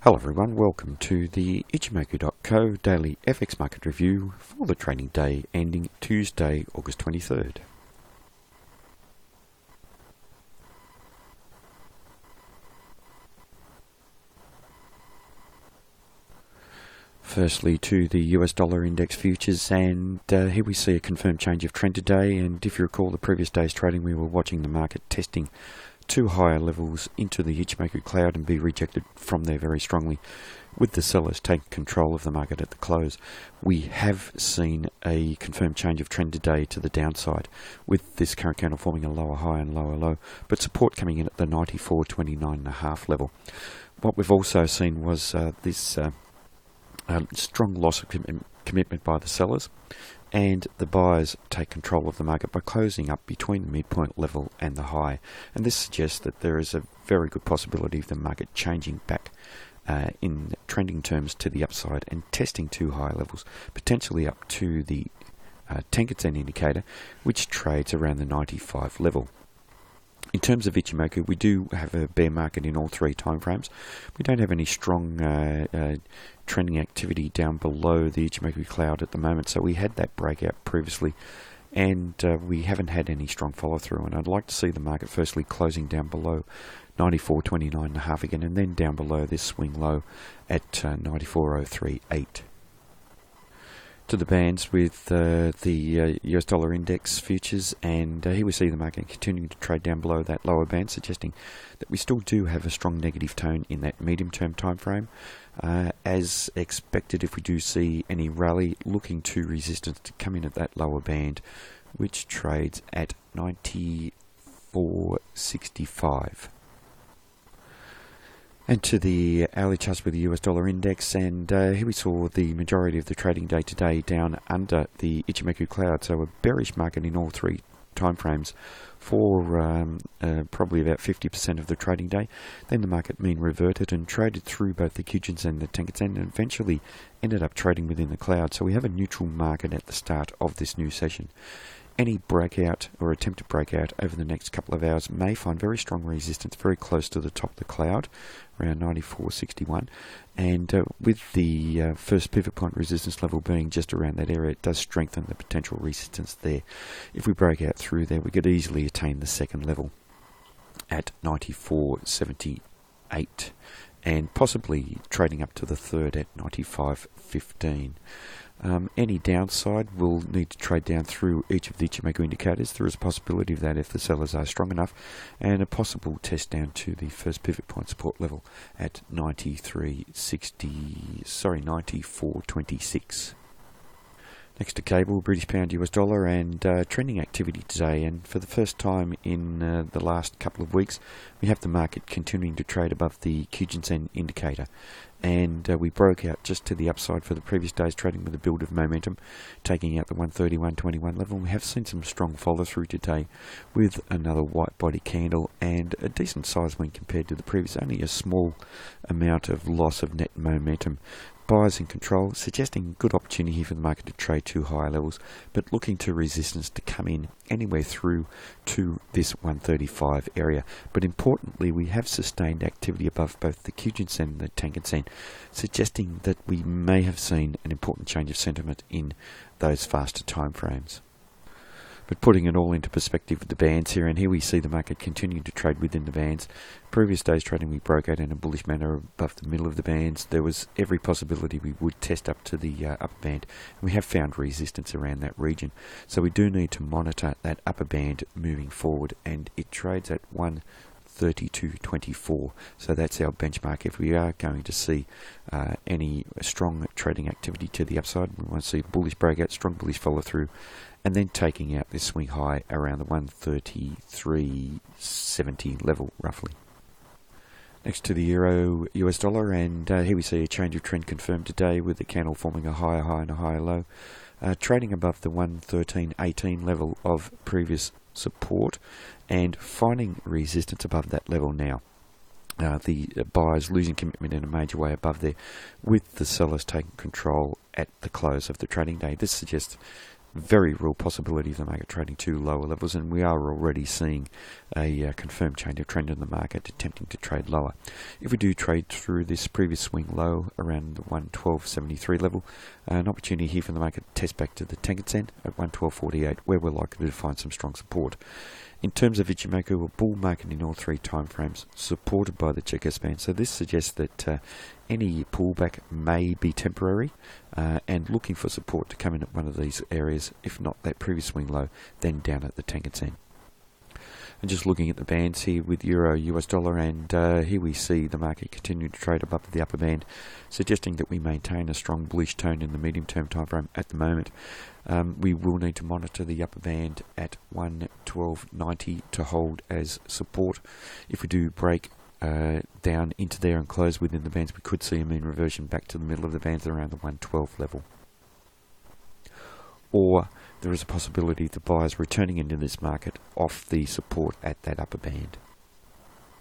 Hello everyone, welcome to the Ichimoku.co daily FX market review for the trading day ending Tuesday, August 23rd. Firstly to the US dollar index futures, and here we see a confirmed change of trend today. And if you recall the previous day's trading, we were watching the market testing two higher levels into the Ichimoku cloud and be rejected from there very strongly, with the sellers taking control of the market at the close. We have seen a confirmed change of trend today to the downside, with this current candle forming a lower high and lower low, but support coming in at the 94.29.5 level. What we've also seen was this strong loss of commitment by the sellers, and the buyers take control of the market by closing up between the midpoint level and the high. And this suggests that there is a very good possibility of the market changing back in trending terms to the upside and testing two higher levels, potentially up to the Tenkan indicator, which trades around the 95 level. In terms of Ichimoku, we do have a bear market in all three timeframes. We don't have any strong trending activity down below the Ichimoku cloud at the moment, so we had that breakout previously, and we haven't had any strong follow through. And I'd like to see the market firstly closing down below 94.29.5 again, and then down below this swing low at 94.038. To the bands with the US dollar index futures, and here we see the market continuing to trade down below that lower band, suggesting that we still do have a strong negative tone in that medium term time frame. As expected, if we do see any rally, looking to resistance to come in at that lower band, which trades at 94.65. And to the hourly charts with the US dollar index, and here we saw the majority of the trading day today down under the Ichimoku cloud, so a bearish market in all three timeframes for probably about 50% of the trading day. Then the market mean reverted and traded through both the Kijun and the Tenkan, and eventually ended up trading within the cloud. So we have a neutral market at the start of this new session. Any breakout or attempted breakout over the next couple of hours may find very strong resistance very close to the top of the cloud, around 94.61, and with the first pivot point resistance level being just around that area, it does strengthen the potential resistance there. If we break out through there, we could easily attain the second level at 94.78, and possibly trading up to the third at 95.15. Any downside will need to trade down through each of the Ichimoku indicators. There is a possibility of that if the sellers are strong enough, and a possible test down to the first pivot point support level at 94.26. Next to cable, British pound, US dollar, and trending activity today. And for the first time in the last couple of weeks, we have the market continuing to trade above the Kijun indicator. And we broke out just to the upside for the previous day's trading with a build of momentum, taking out the 131.21 level. We have seen some strong follow through today with another white body candle and a decent size when compared to the previous, only a small amount of loss of net momentum. Buyers in control, suggesting good opportunity here for the market to trade two higher levels, but looking to resistance to come in anywhere through to this 135 area. But importantly, we have sustained activity above both the Kijun and the Tenkan, suggesting that we may have seen an important change of sentiment in those faster time frames. But putting it all into perspective with the bands here, and here we see the market continuing to trade within the bands. Previous day's trading, we broke out in a bullish manner above the middle of the bands. There was every possibility we would test up to the upper band, and we have found resistance around that region. So we do need to monitor that upper band moving forward, and it trades at 132.24. So that's our benchmark. If we are going to see any strong trading activity to the upside, we want to see bullish breakout, strong bullish follow through, and then taking out this swing high around the 133.70 level roughly. Next to the euro US dollar, and here we see a change of trend confirmed today with the candle forming a higher high and a higher low, trading above the 113.18 level of previous support and finding resistance above that level now. The buyers losing commitment in a major way above there, with the sellers taking control at the close of the trading day. This suggests very real possibility of the market trading to lower levels, and we are already seeing a confirmed change of trend in the market attempting to trade lower. If we do trade through this previous swing low around the 112.73 level, an opportunity here for the market to test back to the Tenkan-sen at 112.48, where we're likely to find some strong support. In terms of Ichimoku, a bull market in all three timeframes, supported by the Chikou span. So this suggests that any pullback may be temporary, and looking for support to come in at one of these areas, if not that previous swing low, then down at the Tenkan-sen. And just looking at the bands here with Euro, US dollar, and here we see the market continue to trade above the upper band, suggesting that we maintain a strong bullish tone in the medium term time frame at the moment. We will need to monitor the upper band at 112.90 to hold as support. If we do break down into there and close within the bands, we could see a mean reversion back to the middle of the bands around the 112 level. Or there is a possibility the buyers returning into this market off the support at that upper band.